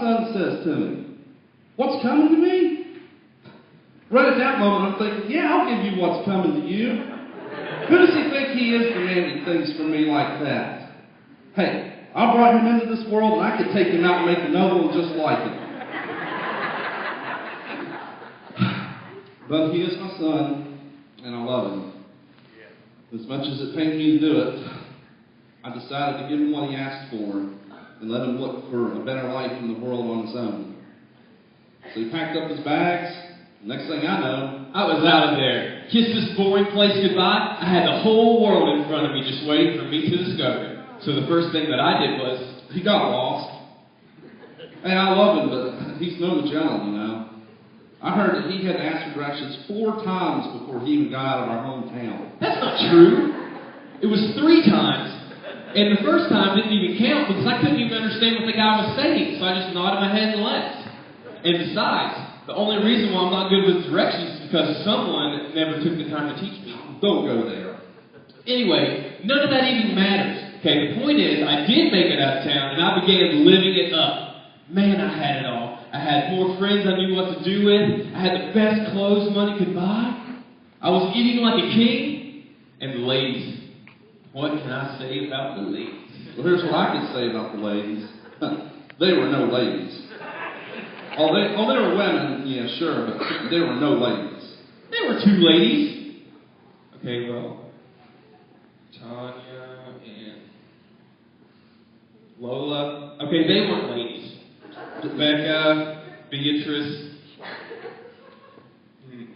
son says to me, "What's coming to me?" Right at that moment, I'm thinking, yeah, I'll give you what's coming to you. Who does he think he is demanding things from me like that? Hey, I brought him into this world, and I could take him out and make another one just like it. But he is my son, and I love him. As much as it pains me to do it, I decided to give him what he asked for and let him look for a better life in the world on his own. So he packed up his bags. Next thing I know, I was out of there. Kissed this boring place goodbye. I had the whole world in front of me just waiting for me to discover it. So the first thing that I did was, he got lost. Hey, I love him, but he's no Magellan, you know. I heard that he had to ask for directions 4 times before he even got out of our hometown. That's not true. It was 3 times. And the first time didn't even count because I couldn't even understand what the guy was saying. So I just nodded my head and left. And besides, the only reason why I'm not good with directions is because someone never took the time to teach me. Don't go there. Anyway, none of that even matters. Okay, the point is, I did make it out of town, and I began living it up. Man, I had it all. I had more friends I knew what to do with. I had the best clothes money could buy. I was eating like a king. And the ladies. What can I say about the ladies? Well, here's what I can say about the ladies. They were no ladies. Oh, they were women, yeah, sure, but there were no ladies. There were 2 ladies. Okay, well, Tanya and Lola. Okay, they weren't ladies. Rebecca, Beatrice.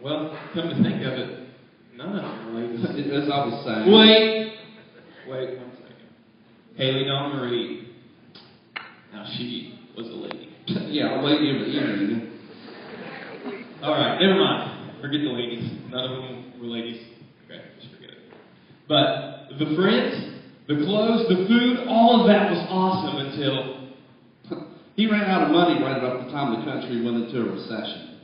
Well, come to think of it, none of them were ladies. As I was saying. Wait 1 second. Haley Dawn Marie. Now she was a lady. Yeah, a lady of the evening. Alright, never mind. Forget the ladies. None of them were ladies. Okay, just forget it. But the friends, the clothes, the food, all of that was awesome until he ran out of money right about the time the country went into a recession.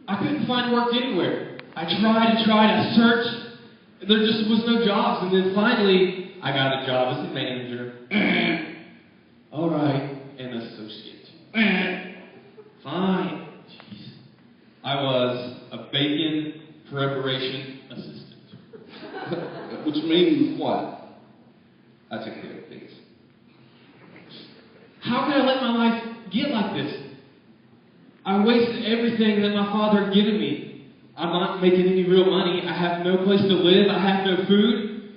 I couldn't find work anywhere. I tried and tried, I searched. There just was no jobs, and then finally I got a job as a manager. Alright, an associate. Fine. Jeez. I was a bacon preparation assistant. Which means what? I took care of things. How could I let my life get like this? I wasted everything that my father had given me. I'm not making any real money. I have no place to live. I have no food.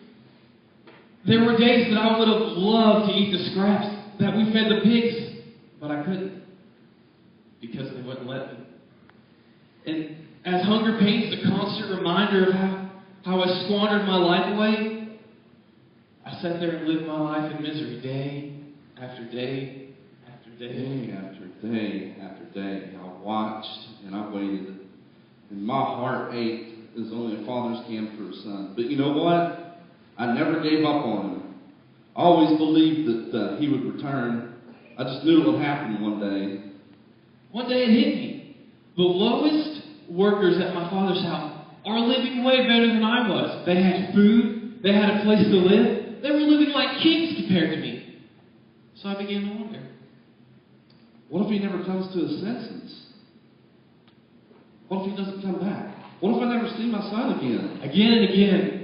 There were days that I would have loved to eat the scraps that we fed the pigs, but I couldn't because they wouldn't let me. And as hunger pain's the constant reminder of how I squandered my life away, I sat there and lived my life in misery day after day after day. Day after day after day. I watched and I waited. And my heart ached as only a father's can for a son. But you know what? I never gave up on him. I always believed that he would return. I just knew it would happen one day. One day it hit me. The lowest workers at my father's house are living way better than I was. They had food. They had a place to live. They were living like kings compared to me. So I began to wonder. What if he never comes to his senses? What if he doesn't come back? What if I never see my son again? Again and again.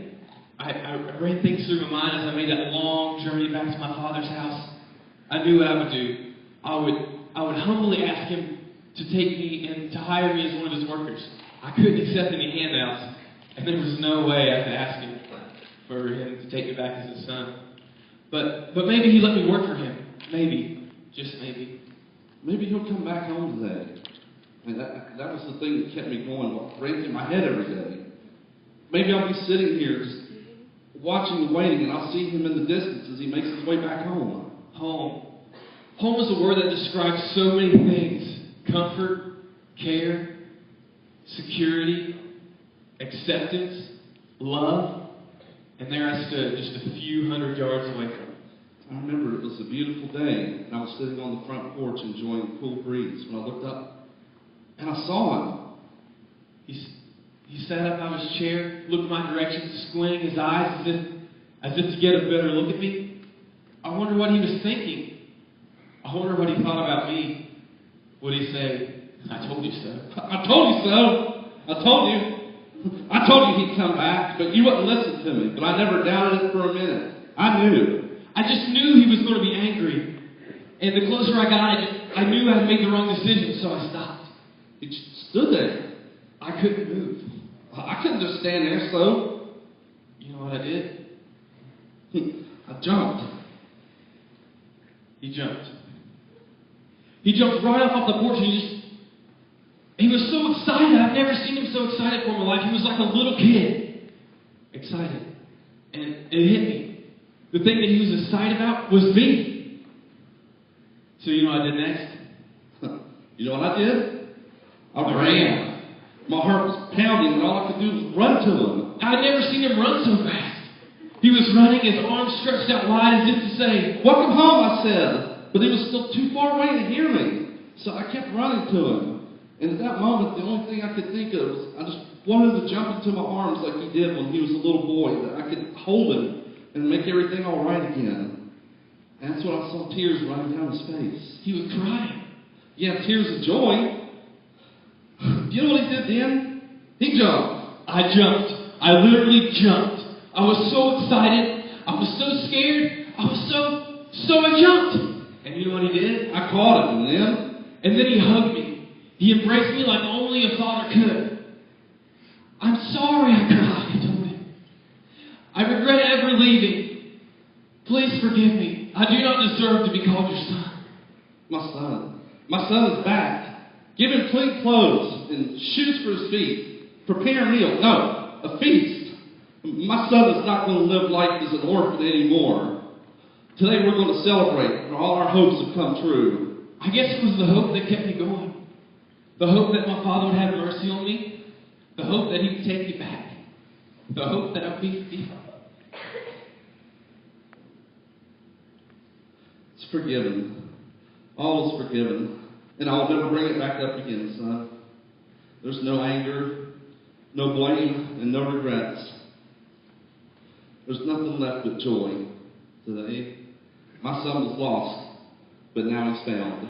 I ran things through my mind as I made that long journey back to my father's house. I knew what I would do. I would humbly ask him to take me and to hire me as one of his workers. I couldn't accept any handouts, and there was no way I could ask him for him to take me back as his son. But maybe he let me work for him. Maybe. Just maybe. Maybe he'll come back home today. And that was the thing that kept me going, raising my head every day. Maybe I'll be sitting here just watching and waiting, and I'll see him in the distance as he makes his way back home. Home. Home is a word that describes so many things. Comfort, care, security, acceptance, love. And there I stood, just a few hundred yards away from him. I remember it was a beautiful day, and I was sitting on the front porch enjoying the cool breeze when I looked up, and I saw him. He sat up out of his chair, looked in my direction, squinting his eyes as if to get a better look at me. I wonder what he was thinking. I wonder what he thought about me. What did he say? I told you so. I told you so. I told you. I told you he'd come back, but you wouldn't listen to me. But I never doubted it for a minute. I knew. I just knew he was going to be angry. And the closer I got, I knew I had made the wrong decision, so I stopped. He just stood there. I couldn't move. I couldn't just stand there, so You know what I did? I jumped. He jumped. He jumped right off the porch and he was so excited. I've never seen him so excited for my life. He was like a little kid. Excited. And it hit me. The thing that he was excited about was me. So you know what I did next? You know what I did? I ran. My heart was pounding, and all I could do was run to him. I'd never seen him run so fast. He was running, his arms stretched out wide as if to say, "Welcome home," I said. But he was still too far away to hear me. So I kept running to him. And at that moment, the only thing I could think of was I just wanted to jump into my arms like he did when he was a little boy, that I could hold him and make everything all right again. And that's when I saw tears running down his face. He was crying. Yeah, tears of joy. You know what he did then? He jumped. I jumped. I literally jumped. I was so excited. I was so scared. I jumped. And you know what he did? I caught him, And then he hugged me. He embraced me like only a father could. "I'm sorry," I cried. I told him. "I regret ever leaving. Please forgive me. I do not deserve to be called your son." My son is back. Give him clean clothes and shoes for his feet. Prepare a meal. No, a feast. My son is not going to live life as an orphan anymore. Today we're going to celebrate, for all our hopes have come true. I guess it was the hope that kept me going. The hope that my father would have mercy on me. The hope that he would take me back. The hope that I would be forgiven. It's forgiven. All is forgiven. And I'll never bring it back up again, son. There's no anger, no blame, and no regrets. There's nothing left but joy today. My son was lost, but now he's found.